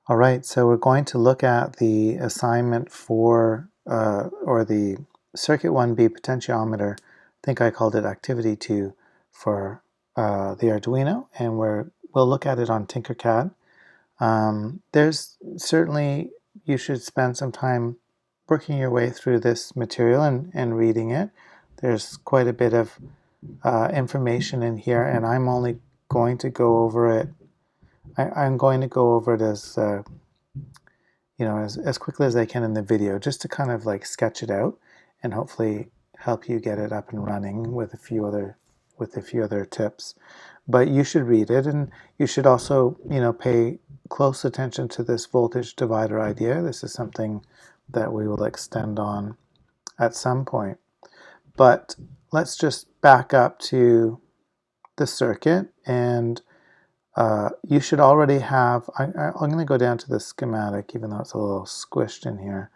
All right, so we're going to look at the assignment for, or the Circuit 1B potentiometer. I think I called it Activity 2 for the Arduino, and we'll look at it on Tinkercad. There's certainly, you should spend some time working your way through this material and reading it. There's quite a bit of information in here, and I'm only going to go over it. I'm going to go over it as as quickly as I can in the video, just to kind of like sketch it out and hopefully help you get it up and running with a few other tips. But you should read it, and you should also pay close attention to this voltage divider idea. This is something that we will extend on at some point. But let's just back up to the circuit, and you should already have, I'm going to go down to the schematic, even though it's a little squished in here,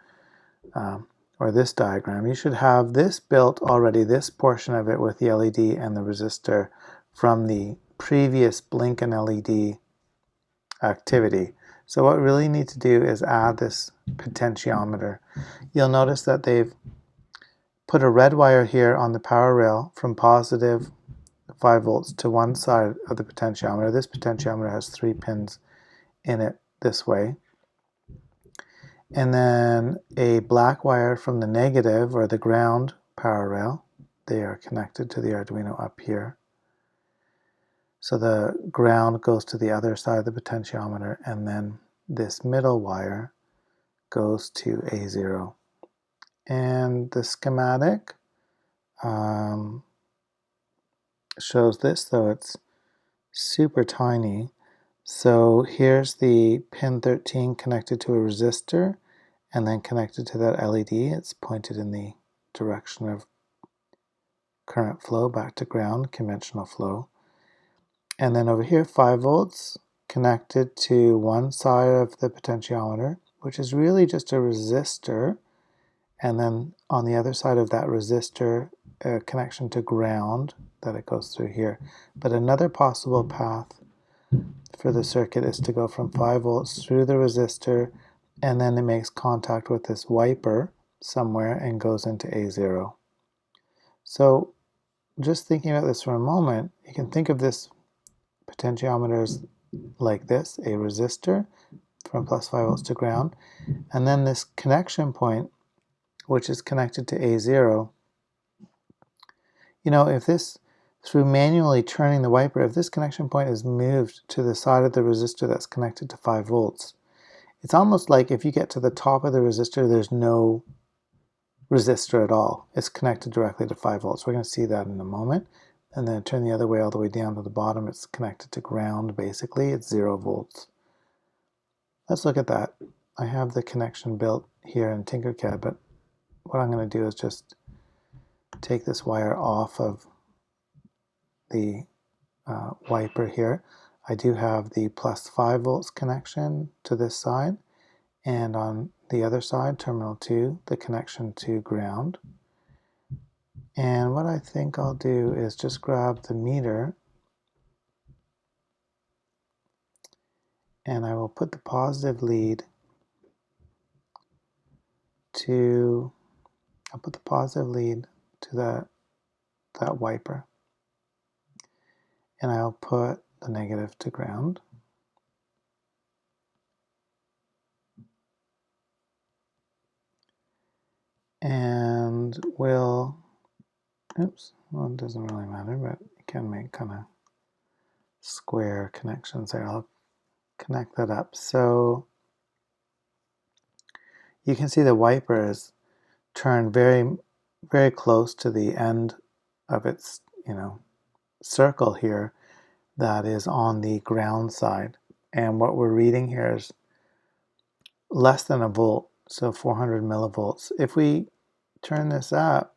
or this diagram. You should have this built already, this portion of it with the LED and the resistor from the previous blink and LED activity. So what we really need to do is add this potentiometer. You'll notice that they've put a red wire here on the power rail from positive 5 volts to one side of the potentiometer. This potentiometer has 3 pins in it this way. And then a black wire from the negative, or the ground, power rail. They are connected to the Arduino up here. So the ground goes to the other side of the potentiometer, and then this middle wire goes to A0. And the schematic shows this, though it's super tiny. So here's the pin 13 connected to a resistor and then connected to that LED. It's pointed in the direction of current flow back to ground, conventional flow. And then over here, 5 volts connected to one side of the potentiometer, which is really just a resistor. And then on the other side of that resistor, a connection to ground that it goes through here. But another possible path for the circuit is to go from 5 volts through the resistor, and then it makes contact with this wiper somewhere and goes into A0. So just thinking about this for a moment, you can think of this potentiometer as like this, a resistor from plus 5 volts to ground, and then this connection point, which is connected to A0. If this, through manually turning the wiper, if this connection point is moved to the side of the resistor that's connected to 5 volts, it's almost like if you get to the top of the resistor, there's no resistor at all. It's connected directly to 5 volts. We're going to see that in a moment. And then turn the other way all the way down to the bottom. It's connected to ground, basically. It's 0 volts. Let's look at that. I have the connection built here in Tinkercad, but what I'm going to do is just take this wire off of the wiper here. I do have the plus 5 volts connection to this side, and on the other side, terminal 2, the connection to ground. And what I think I'll do is just grab the meter, and I will put the positive lead to, that wiper, and I'll put the negative to ground. And we'll, well, it doesn't really matter, but you can make kind of square connections there. I'll connect that up. So you can see the wiper is turned very, very close to the end of its, circle here that is on the ground side. And what we're reading here is less than a volt, so 400 millivolts. If we turn this up,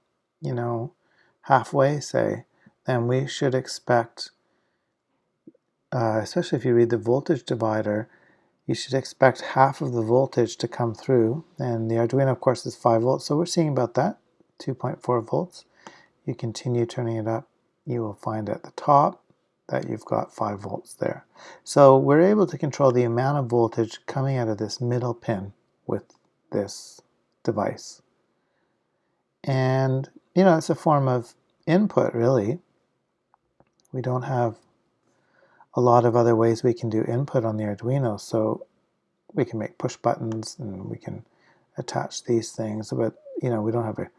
halfway, say, then we should expect, especially if you read the voltage divider, you should expect half of the voltage to come through. And the Arduino, of course, is 5 volts, so we're seeing about that, 2.4 volts. You continue turning it up, you will find at the top that you've got 5 volts there. So we're able to control the amount of voltage coming out of this middle pin with this device. And, you know, it's a form of input, really. We don't have a lot of other ways we can do input on the Arduino, so we can make push buttons and we can attach these things, but, you know, we don't have a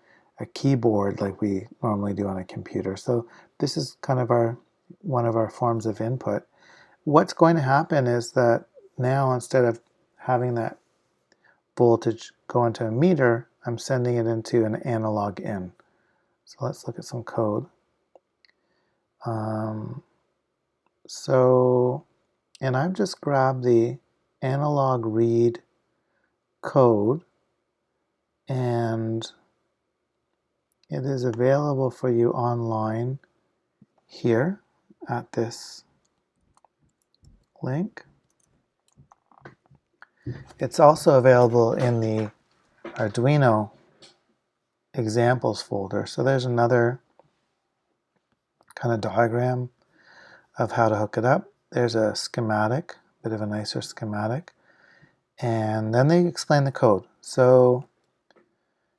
keyboard like we normally do on a computer. So this is kind of one of our forms of input. What's going to happen is that now, instead of having that voltage go into a meter, I'm sending it into an analog in. So let's look at some code. And I've just grabbed the analogRead code, and it is available for you online here at this link. It's also available in the Arduino examples folder. So there's another kind of diagram of how to hook it up. There's a schematic, a bit of a nicer schematic, and then they explain the code. So,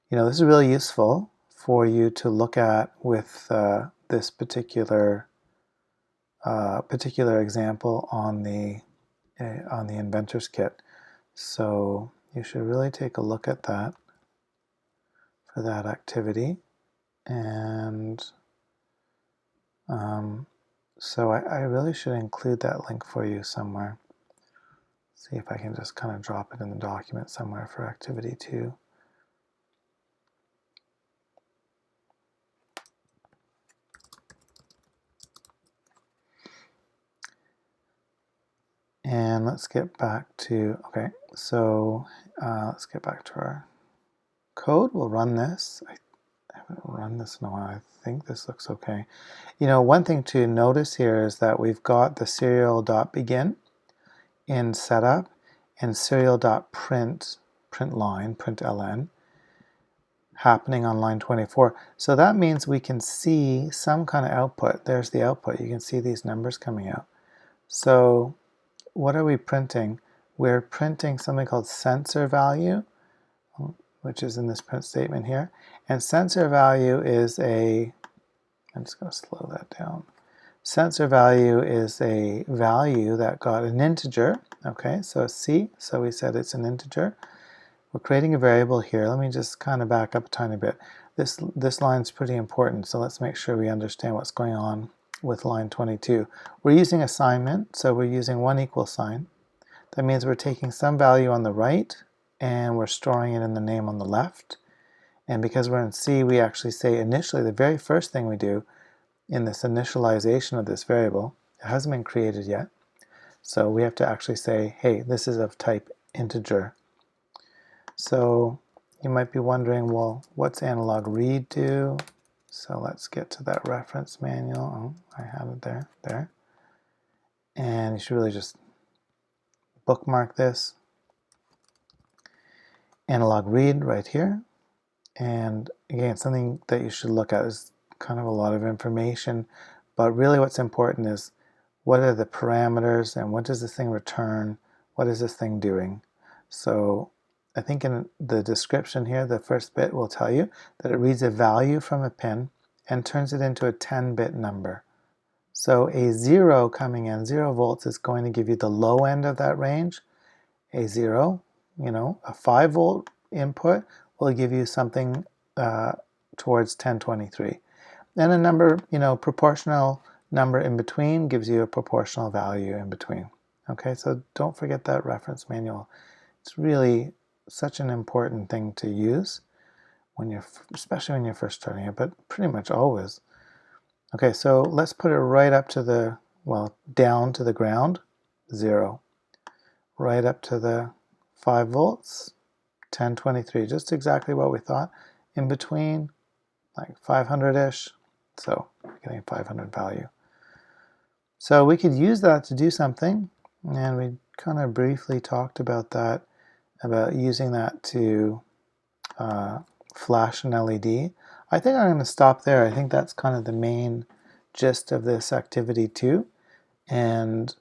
you know, this is really useful for you to look at with this particular example on the Inventor's kit. So you should really take a look at that for that activity. And so I really should include that link for you somewhere. See if I can just kind of drop it in the document somewhere for activity 2. And let's get back to, okay, so let's get back to our code. We'll run this. I haven't run this in a while. I think this looks okay. You know, one thing to notice here is that we've got the serial.begin in setup and serial.print, println, happening on line 24. So that means we can see some kind of output. There's the output. You can see these numbers coming out. So what are we printing? We're printing something called sensor value, which is in this print statement here. And sensor value is I'm just going to slow that down. Sensor value is a value that got an integer. Okay, so C, so we said it's an integer. We're creating a variable here. Let me just kind of back up a tiny bit. This line's pretty important, so let's make sure we understand what's going on with line 22. We're using assignment, so we're using 1 equal sign. That means we're taking some value on the right and we're storing it in the name on the left. And because we're in C, we actually say initially, the very first thing we do in this initialization of this variable, it hasn't been created yet. So we have to actually say, hey, this is of type integer. So you might be wondering, well, what's analogRead do? So let's get to that reference manual. Oh, I have it there. And you should really just bookmark this. analogRead right here. And again, something that you should look at is kind of a lot of information, but really what's important is what are the parameters and what does this thing return? What is this thing doing? So I think in the description here, the first bit will tell you that it reads a value from a pin and turns it into a 10-bit number. So a 0 coming in, 0 volts, is going to give you the low end of that range. A 0, you know, a 5 volt input will give you something towards 1023. And a number, you know, proportional number in between gives you a proportional value in between. Okay, so don't forget that reference manual. It's really such an important thing to use when you're, especially when you're first starting it, but pretty much always. Okay, so let's put it right up to the, well, down to the ground, 0. Right up to the 5 volts, 1023, just exactly what we thought. In between, like 500-ish, so we're getting a 500 value. So we could use that to do something, and we kind of briefly talked about that, about using that to flash an LED. I think I'm going to stop there. I think that's kind of the main gist of this activity 2. and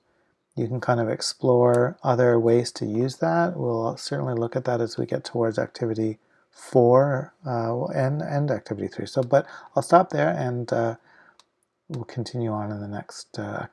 you can kind of explore other ways to use that. We'll certainly look at that as we get towards activity 4 and activity 3. But I'll stop there, and we'll continue on in the next activity.